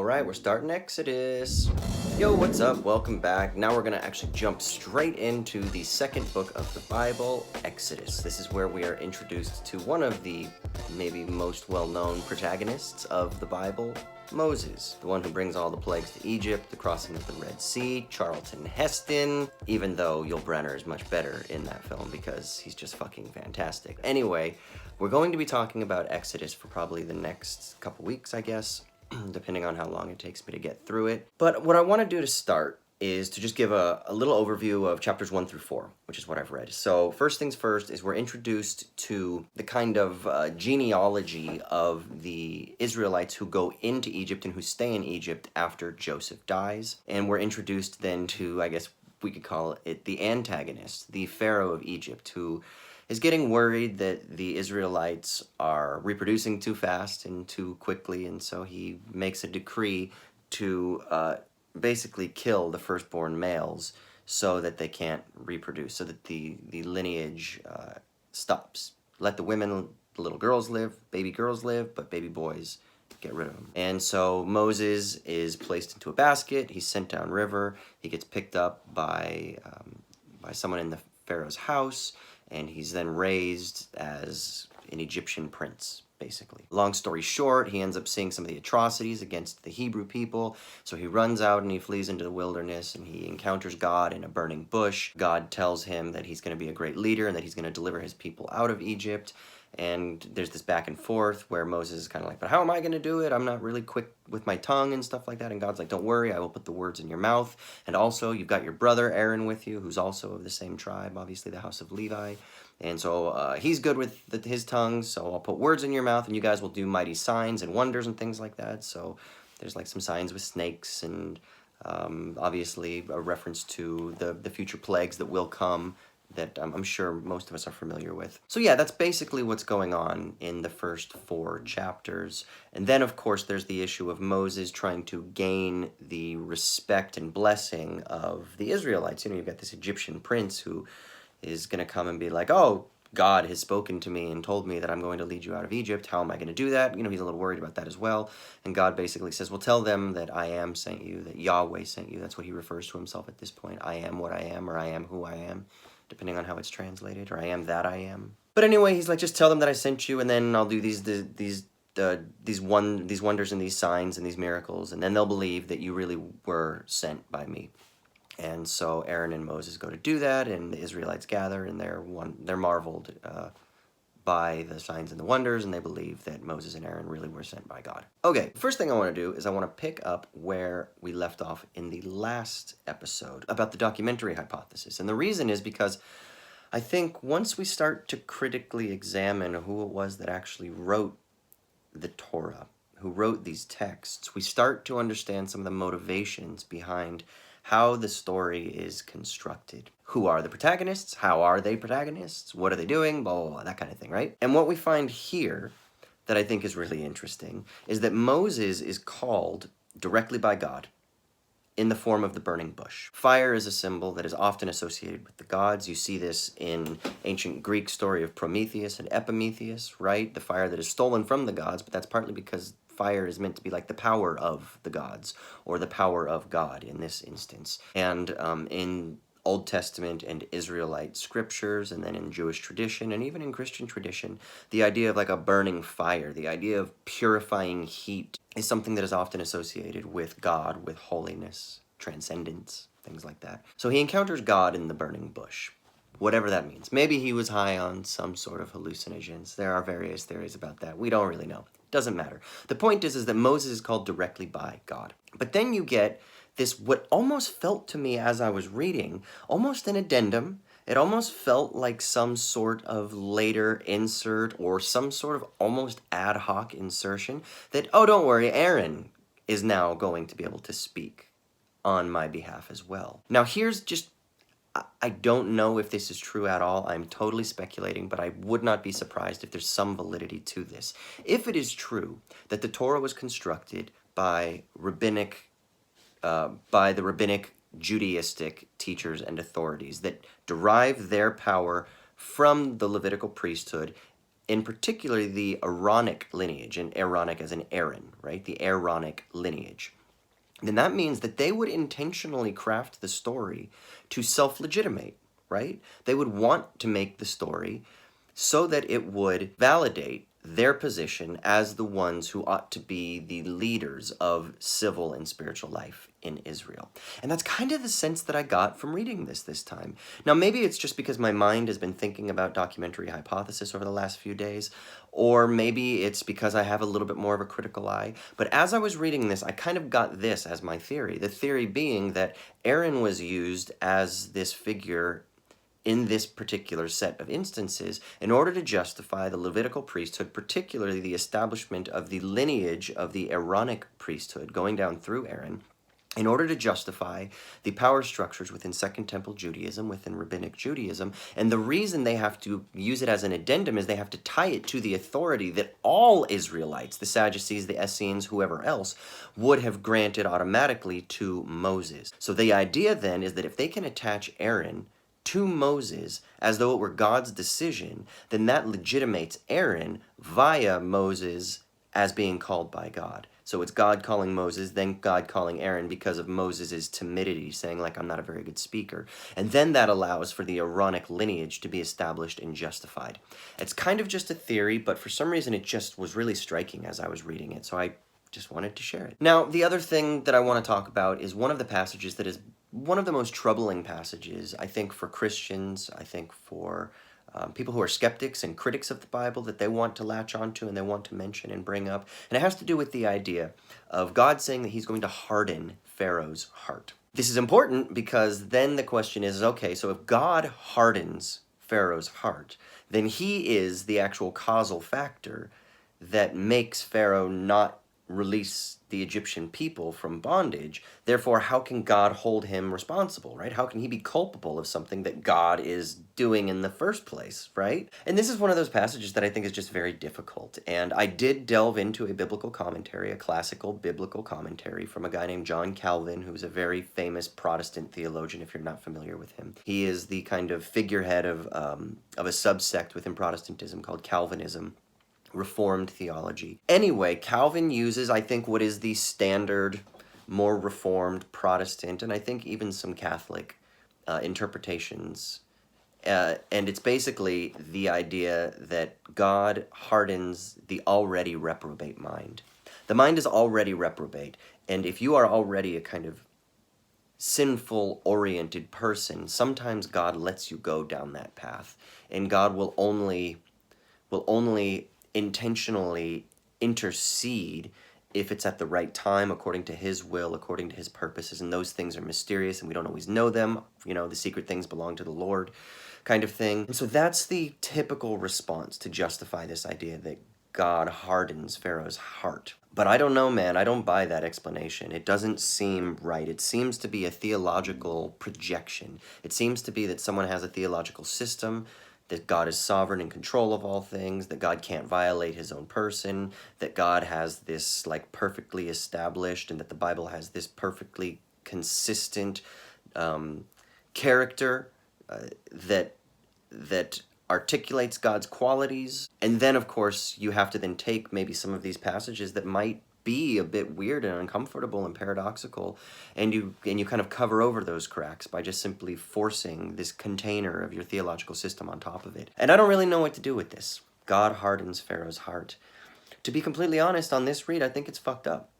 All right, we're starting Exodus. Yo, what's up? Welcome back. Now we're going to actually jump straight into the second book of the Bible, Exodus. This is where we are introduced to one of the maybe most well-known protagonists of the Bible, Moses, the one who brings all the plagues to Egypt, the crossing of the Red Sea, Charlton Heston, even though Yul Brynner is much better in that film because he's just fucking fantastic. Anyway, we're going to be talking about Exodus for probably the next couple weeks, I guess, depending on how long it takes me to get through it. But what I want to do to start is to just give a little overview of chapters 1 through 4, which is what I've read. So first things first is we're introduced to the kind of genealogy of the Israelites who go into Egypt and who stay in Egypt after Joseph dies. And we're introduced then to, I guess we could call it the antagonist, the Pharaoh of Egypt, who is getting worried that the Israelites are reproducing too fast and too quickly, and so he makes a decree to basically kill the firstborn males so that they can't reproduce, so that the lineage stops. Let the women, the little girls live, baby girls live, but baby boys, get rid of them. And so Moses is placed into a basket, he's sent downriver, he gets picked up by someone in the Pharaoh's house, and he's then raised as an Egyptian prince, basically. Long story short, he ends up seeing some of the atrocities against the Hebrew people, so he runs out and he flees into the wilderness, and he encounters God in a burning bush. God tells him that he's going to be a great leader and that he's going to deliver his people out of Egypt. And there's this back and forth where Moses is kind of like, but how am I going to do it? I'm not really quick with my tongue and stuff like that. And God's like, don't worry, I will put the words in your mouth. And also, you've got your brother Aaron with you, who's also of the same tribe, obviously the house of Levi. And so he's good with his tongue, so I'll put words in your mouth, and you guys will do mighty signs and wonders and things like that. So there's like some signs with snakes and obviously a reference to the future plagues that will come, that I'm sure most of us are familiar with. So yeah, that's basically what's going on in the first 4 chapters. And then, of course, there's the issue of Moses trying to gain the respect and blessing of the Israelites. You know, you've got this Egyptian prince who is going to come and be like, oh, God has spoken to me and told me that I'm going to lead you out of Egypt. How am I going to do that? You know, he's a little worried about that as well. And God basically says, well, tell them that I am sent you, that Yahweh sent you. That's what he refers to himself at this point. I am what I am, or I am who I am, depending on how it's translated, or I am that I am. But anyway, he's like, just tell them that I sent you, and then I'll do these wonders and these signs and these miracles, and then they'll believe that you really were sent by me. And so Aaron and Moses go to do that, and the Israelites gather, and they're marveled by the signs and the wonders, and they believe that Moses and Aaron really were sent by God. Okay, first thing I want to do is I want to pick up where we left off in the last episode about the documentary hypothesis. And the reason is because I think once we start to critically examine who it was that actually wrote the Torah, who wrote these texts, we start to understand some of the motivations behind how the story is constructed. Who are the protagonists? How are they protagonists? What are they doing? Blah, blah, blah, that kind of thing, right? And what we find here that I think is really interesting is that Moses is called directly by God in the form of the burning bush. Fire is a symbol that is often associated with the gods. You see this in ancient Greek story of Prometheus and Epimetheus, right? The fire that is stolen from the gods, but that's partly because fire is meant to be like the power of the gods, or the power of God in this instance. And in Old Testament and Israelite scriptures, and then in Jewish tradition, and even in Christian tradition, the idea of like a burning fire, the idea of purifying heat, is something that is often associated with God, with holiness, transcendence, things like that. So he encounters God in the burning bush, whatever that means. Maybe he was high on some sort of hallucinogens. There are various theories about that. We don't really know. Doesn't matter. The point is that Moses is called directly by God. But then you get this, what almost felt to me as I was reading, almost an addendum. It almost felt like some sort of later insert or some sort of almost ad hoc insertion that, oh, don't worry, Aaron is now going to be able to speak on my behalf as well. Now here's just, I don't know if this is true at all. I'm totally speculating, but I would not be surprised if there's some validity to this. If it is true that the Torah was constructed by the rabbinic Judaistic teachers and authorities that derive their power from the Levitical priesthood in particular the Aaronic lineage, and Aaronic as in Aaron, right? The Aaronic lineage. Then that means that they would intentionally craft the story to self-legitimate, right? They would want to make the story so that it would validate their position as the ones who ought to be the leaders of civil and spiritual life in Israel. And that's kind of the sense that I got from reading this time. Now, maybe it's just because my mind has been thinking about documentary hypothesis over the last few days, or maybe it's because I have a little bit more of a critical eye. But as I was reading this, I kind of got this as my theory. The theory being that Aaron was used as this figure in this particular set of instances in order to justify the Levitical priesthood, particularly the establishment of the lineage of the Aaronic priesthood going down through Aaron, in order to justify the power structures within Second Temple Judaism, within Rabbinic Judaism. And the reason they have to use it as an addendum is they have to tie it to the authority that all Israelites, the Sadducees, the Essenes, whoever else, would have granted automatically to Moses. So the idea then is that if they can attach Aaron to Moses as though it were God's decision, then that legitimates Aaron via Moses as being called by God. So it's God calling Moses, then God calling Aaron because of Moses' timidity, saying like, I'm not a very good speaker. And then that allows for the Aaronic lineage to be established and justified. It's kind of just a theory, but for some reason it just was really striking as I was reading it. So I just wanted to share it. Now, the other thing that I want to talk about is one of the passages that is one of the most troubling passages, I think, for Christians, I think for people who are skeptics and critics of the Bible, that they want to latch onto and they want to mention and bring up. And it has to do with the idea of God saying that he's going to harden Pharaoh's heart. This is important because then the question is, okay, so if God hardens Pharaoh's heart, then he is the actual causal factor that makes Pharaoh not release the Egyptian people from bondage. Therefore, how can God hold him responsible, right? How can he be culpable of something that God is doing in the first place, right? And this is one of those passages that I think is just very difficult. And I did delve into a biblical commentary, a classical biblical commentary from a guy named John Calvin, who's a very famous Protestant theologian, if you're not familiar with him. He is the kind of figurehead of a subsect within Protestantism called Calvinism. Reformed theology. Anyway, Calvin uses, I think, what is the standard, more Reformed Protestant, and I think even some Catholic interpretations. And it's basically the idea that God hardens the already reprobate mind. The mind is already reprobate, and if you are already a kind of sinful-oriented person, sometimes God lets you go down that path, and God will only intentionally intercede if it's at the right time, according to his will, according to his purposes, and those things are mysterious and we don't always know them. You know, the secret things belong to the Lord, kind of thing. And so that's the typical response to justify this idea that God hardens Pharaoh's heart. But I don't know, man. I don't buy that explanation. It doesn't seem right. It seems to be a theological projection. It seems to be that someone has a theological system, that God is sovereign and control of all things, that God can't violate his own person, that God has this like perfectly established, and that the Bible has this perfectly consistent character that articulates God's qualities. And then, of course, you have to then take maybe some of these passages that might be a bit weird and uncomfortable and paradoxical, and you kind of cover over those cracks by just simply forcing this container of your theological system on top of it. And I don't really know what to do with this. God hardens Pharaoh's heart. To be completely honest, on this read, I think it's fucked up.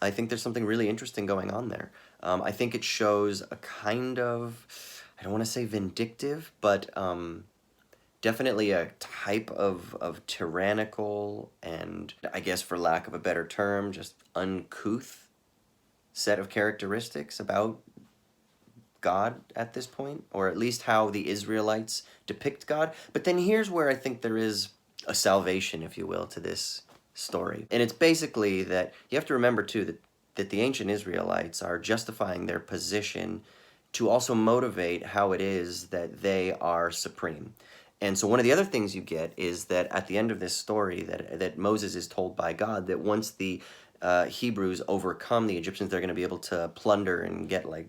I think there's something really interesting going on there. I think it shows a kind of, I don't want to say vindictive, but definitely a type of tyrannical and, I guess for lack of a better term, just uncouth set of characteristics about God at this point, or at least how the Israelites depict God. But then here's where I think there is a salvation, if you will, to this story. And it's basically that you have to remember, too, that the ancient Israelites are justifying their position to also motivate how it is that they are supreme. And so one of the other things you get is that at the end of this story that Moses is told by God that once the Hebrews overcome the Egyptians, they're going to be able to plunder and get like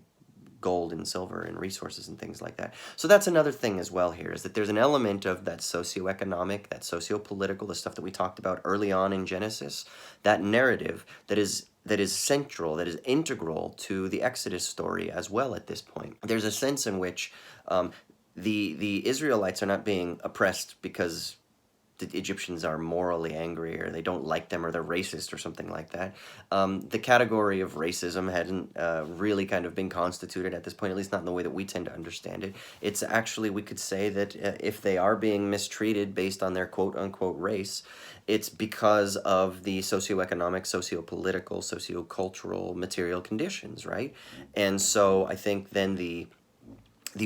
gold and silver and resources and things like that. So that's another thing as well here, is that there's an element of that socioeconomic, that socio-political, the stuff that we talked about early on in Genesis, that narrative that is central, that is integral to the Exodus story as well at this point. There's a sense in which the Israelites are not being oppressed because the Egyptians are morally angry or they don't like them or they're racist or something like that. The category of racism hadn't really kind of been constituted at this point, at least not in the way that we tend to understand it. It's actually, we could say that if they are being mistreated based on their quote-unquote race, it's because of the socioeconomic, sociopolitical, sociocultural, material conditions, right? And so I think then the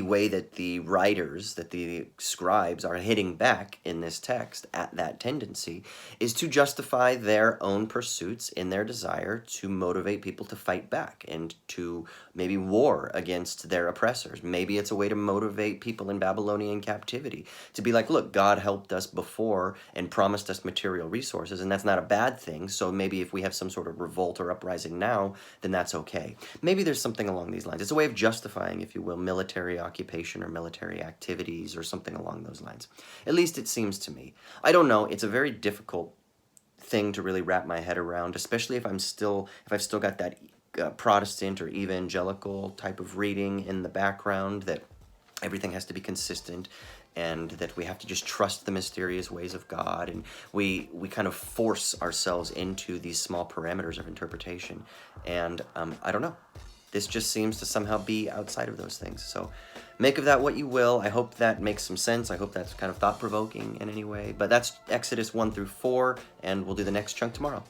way that the writers, that the scribes are hitting back in this text at that tendency is to justify their own pursuits in their desire to motivate people to fight back and to maybe war against their oppressors. Maybe it's a way to motivate people in Babylonian captivity to be like, look, God helped us before and promised us material resources, and that's not a bad thing. So maybe if we have some sort of revolt or uprising now, then that's okay. Maybe there's something along these lines. It's a way of justifying, if you will, military occupation or military activities or something along those lines. At least it seems to me. I don't know. It's a very difficult thing to really wrap my head around, especially if I've still got that Protestant or evangelical type of reading in the background, that everything has to be consistent and that we have to just trust the mysterious ways of God, and we kind of force ourselves into these small parameters of interpretation. And I don't know. This just seems to somehow be outside of those things. So make of that what you will. I hope that makes some sense. I hope that's kind of thought-provoking in any way. But that's Exodus 1 through 4, and we'll do the next chunk tomorrow.